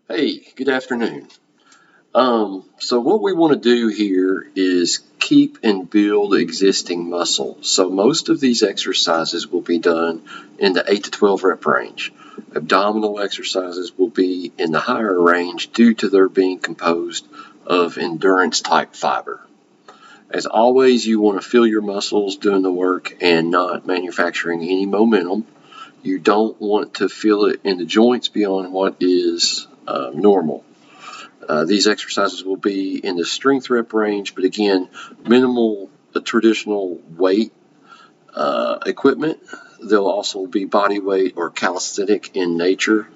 Hey, good afternoon. So what we want to do here is keep and build existing muscle. So most of these exercises will be done in the 8 to 12 rep range. Abdominal exercises will be in the higher range due to their being composed of endurance type fiber. As always, you want to feel your muscles doing the work and not manufacturing any momentum. You don't want to feel it in the joints beyond what is normal. These exercises will be in the strength rep range, but again, minimal traditional weight equipment. They'll also be body weight or calisthenic in nature.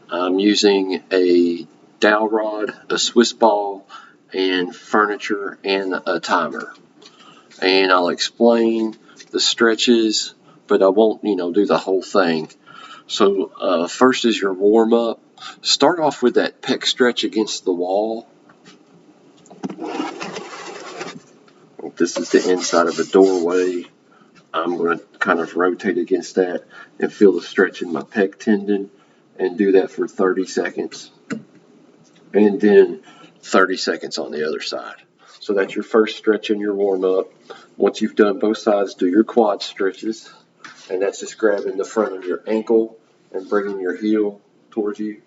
I'm using a dowel rod, a Swiss ball, and furniture and a timer. And I'll explain the stretches, but I won't, do the whole thing. So first is your warm up. Start off with that pec stretch against the wall. This is the inside of a doorway. I'm going to kind of rotate against that and feel the stretch in my pec tendon and do that for 30 seconds. And then 30 seconds on the other side. So that's your first stretch in your warm up. Once you've done both sides, do your quad stretches. And that's just grabbing the front of your ankle and bringing your heel towards you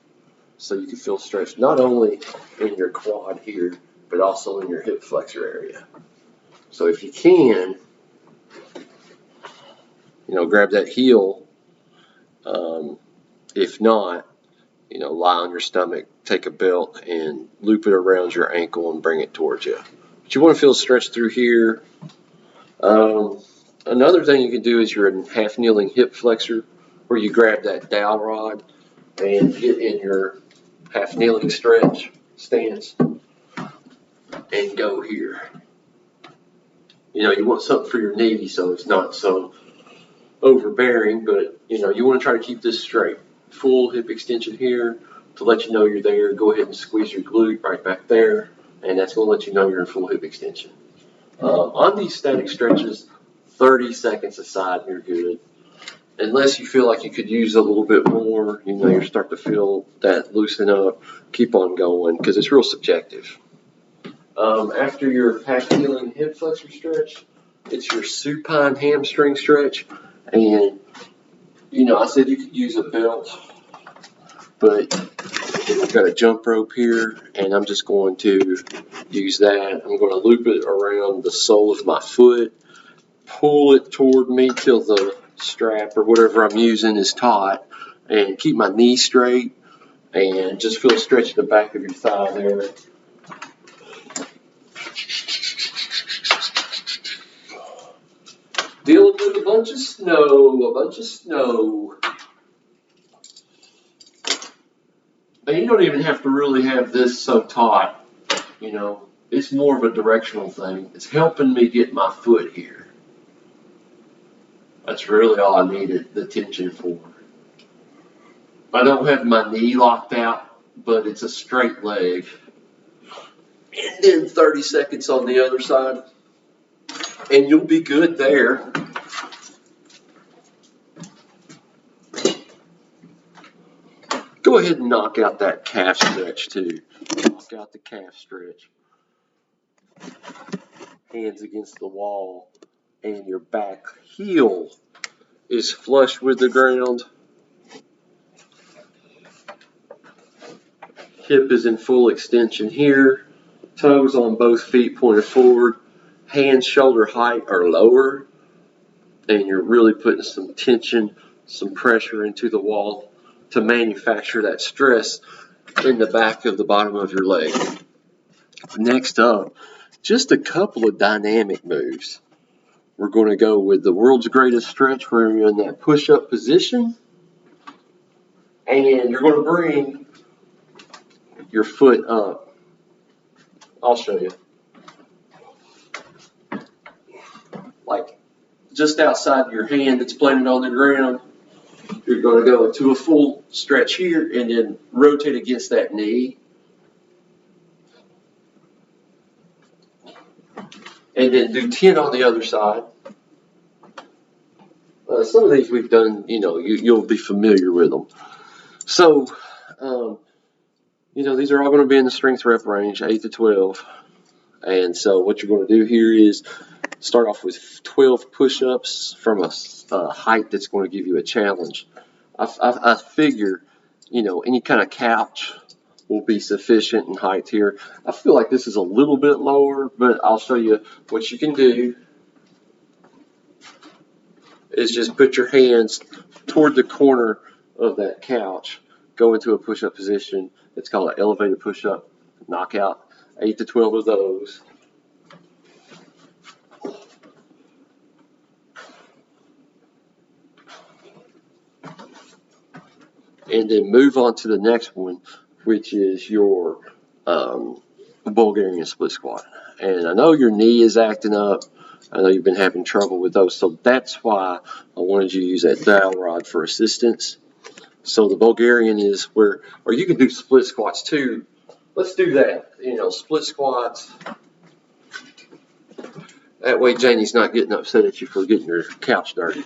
so you can feel stretch not only in your quad here, but also in your hip flexor area. So if you can, grab that heel. If not, lie on your stomach, take a belt and loop it around your ankle and bring it towards you. But you want to feel stretch through here. Another thing you can do is your half kneeling hip flexor, where you grab that dowel rod and get in your half kneeling stretch stance and go here. You want something for your knee so it's not so overbearing, but you want to try to keep this straight. Full hip extension here to let you know you're there. Go ahead and squeeze your glute right back there, and that's going to let you know you're in full hip extension. On these static stretches, 30 seconds aside, you're good. Unless you feel like you could use a little bit more, you start to feel that loosen up, keep on going because it's real subjective. After your half kneeling hip flexor stretch, it's your supine hamstring stretch. And, I said you could use a belt, but I've got a jump rope here, and I'm just going to use that. I'm going to loop it around the sole of my foot, pull it toward me till the strap or whatever I'm using is taut, and keep my knee straight, and just feel a stretch in the back of your thigh there. Dealing with a bunch of snow. And you don't even have to really have this so taut, It's more of a directional thing. It's helping me get my foot here. That's really all I needed the tension for. I don't have my knee locked out, but it's a straight leg. And then 30 seconds on the other side, and you'll be good there. Go ahead and knock out that calf stretch too. Knock out the calf stretch. Hands against the wall, and your back heel is flush with the ground. Hip is in full extension here. Toes on both feet pointed forward. Hands shoulder height are lower, and you're really putting some tension, some pressure into the wall to manufacture that stress in the back of the bottom of your leg. Next up, just a couple of dynamic moves. We're going to go with the world's greatest stretch where you're in that push-up position, and you're going to bring your foot up. I'll show you. Like just outside your hand that's planted on the ground, you're going to go into a full stretch here and then rotate against that knee. And then do 10 on the other side. Some of these we've done, you'll be familiar with them. So These are all going to be in the strength rep range, 8 to 12. And so what you're going to do here is start off with 12 push-ups from a height that's going to give you a challenge. I figure, any kind of couch will be sufficient in height here. I feel like this is a little bit lower, but I'll show you what you can do is just put your hands toward the corner of that couch, go into a push-up position. It's called an elevated push-up. Knock out 8 to 12 of those. And then move on to the next one, which is your Bulgarian split squat. And I know your knee is acting up. I know you've been having trouble with those, so that's why I wanted you to use that dowel rod for assistance. So the Bulgarian is where, or you can do split squats too. Let's do that. Split squats. That way Janie's not getting upset at you for getting your couch dirty.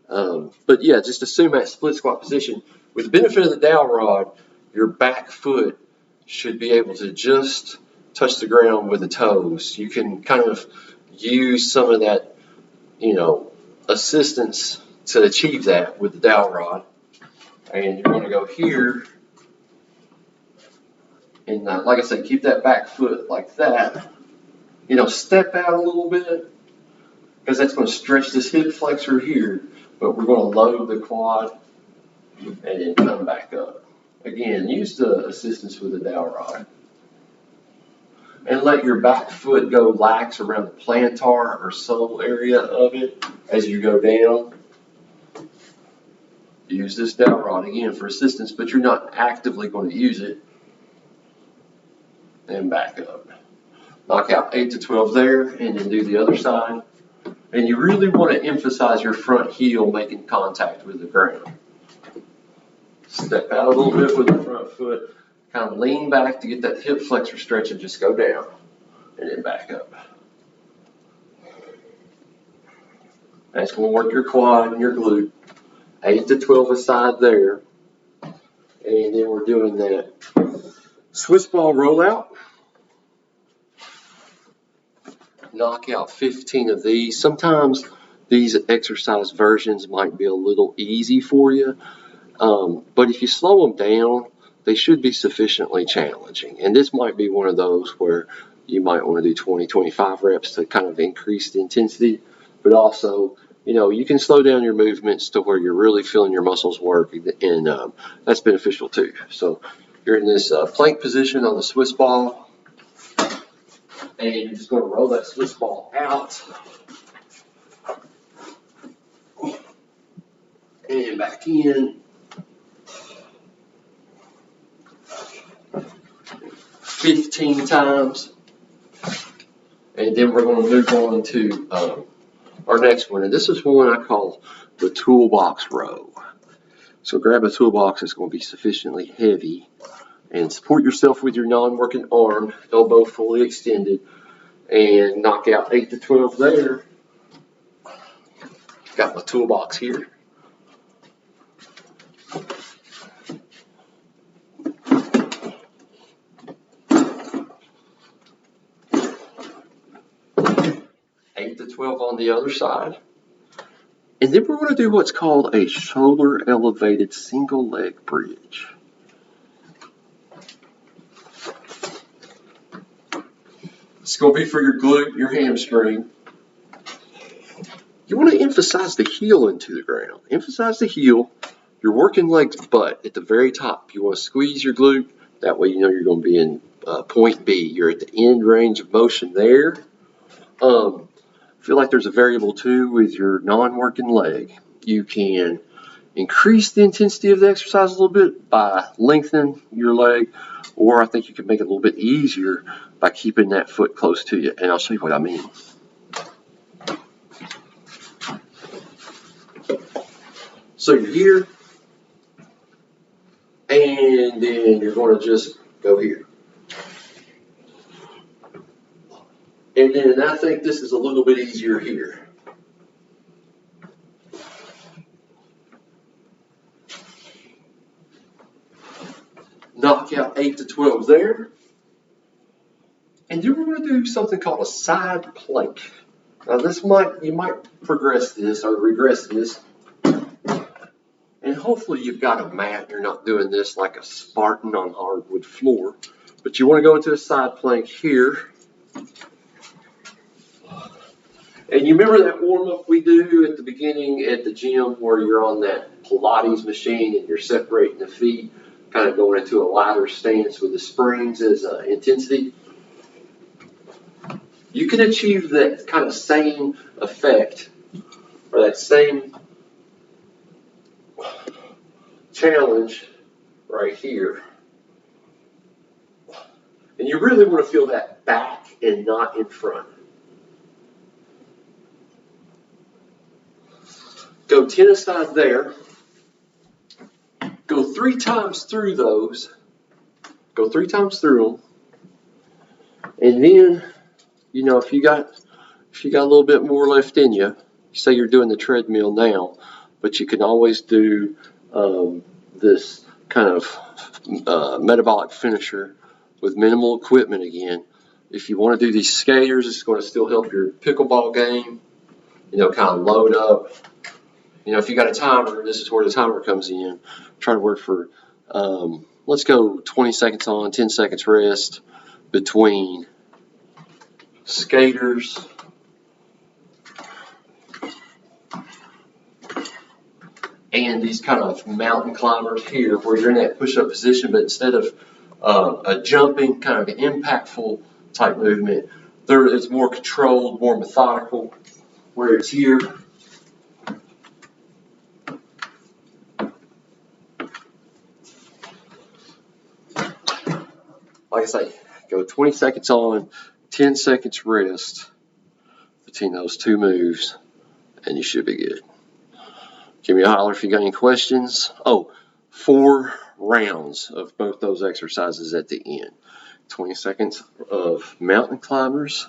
But yeah, just assume that split squat position. With the benefit of the dowel rod, your back foot should be able to just touch the ground with the toes. You can kind of use some of that, assistance to achieve that with the dowel rod. And you're going to go here. And like I said, keep that back foot like that. Step out a little bit because that's going to stretch this hip flexor here. But we're going to load the quad and then come back up. Again, use the assistance with the dowel rod. And let your back foot go lax around the plantar or sole area of it as you go down. Use this dowel rod again for assistance, but you're not actively going to use it. And back up. Knock out 8 to 12 there, and then do the other side. And you really want to emphasize your front heel making contact with the ground. Step out a little bit with the front foot. Kind of lean back to get that hip flexor stretch and just go down. And then back up. That's going to work your quad and your glute. 8 to 12 aside there. And then we're doing that Swiss ball rollout. Knock out 15 of these. Sometimes these exercise versions might be a little easy for you. But if you slow them down, they should be sufficiently challenging. And this might be one of those where you might want to do 20, 25 reps to kind of increase the intensity. But also, you can slow down your movements to where you're really feeling your muscles work. And that's beneficial too. So you're in this plank position on the Swiss ball. And you're just going to roll that Swiss ball out. And back in. 15 times. And then we're going to move on to our next one. And this is one I call the toolbox row. So grab a toolbox that's going to be sufficiently heavy. And support yourself with your non-working arm, elbow fully extended. And knock out 8 to 12 there. Got my toolbox here. To 12 on the other side. And then we're going to do what's called a shoulder elevated single leg bridge. It's going to be for your glute, your hamstring. You want to emphasize the heel into the ground. Emphasize the heel. Your working leg's butt at the very top. You want to squeeze your glute. That way you're going to be in point B. You're at the end range of motion there. Feel like there's a variable too with your non-working leg. You can increase the intensity of the exercise a little bit by lengthening your leg, or I think you can make it a little bit easier by keeping that foot close to you. And I'll show you what I mean. So you're here, and then you're going to just go here. And then I think this is a little bit easier here. knock out 8 to 12 there. And then we're going to do something called a side plank. Now you might progress this or regress this. And hopefully you've got a mat. You're not doing this like a Spartan on hardwood floor. But you want to go into a side plank here. And you remember that warm-up we do at the beginning at the gym where you're on that Pilates machine and you're separating the feet, kind of going into a lighter stance with the springs as intensity? You can achieve that kind of same effect or that same challenge right here. And you really want to feel that back and not in front. Go 10 aside there. Go 3 times through those. Go 3 times through them. And then, you know, if you got a little bit more left in you, say you're doing the treadmill now, but you can always do this kind of metabolic finisher with minimal equipment again. If you want to do these skaters, it's going to still help your pickleball game. You know, kind of load up. You know, if you got a timer, this is where the timer comes in. Try to work for, let's go 20 seconds on, 10 seconds rest between skaters and these kind of mountain climbers here where you're in that push-up position, but instead of a jumping, kind of impactful type movement, it's more controlled, more methodical, where it's here. Like I say, go 20 seconds on, 10 seconds rest between those 2 moves, and you should be good. Give me a holler if you got any questions. Oh, 4 rounds of both those exercises at the end. 20 seconds of mountain climbers,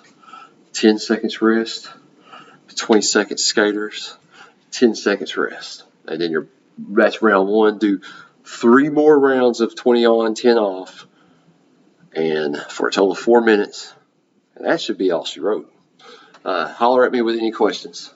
10 seconds rest, 20 seconds skaters, 10 seconds rest. And then that's round 1. Do 3 more rounds of 20 on, 10 off. And for a total of 4 minutes. And that should be all she wrote. Holler at me with any questions.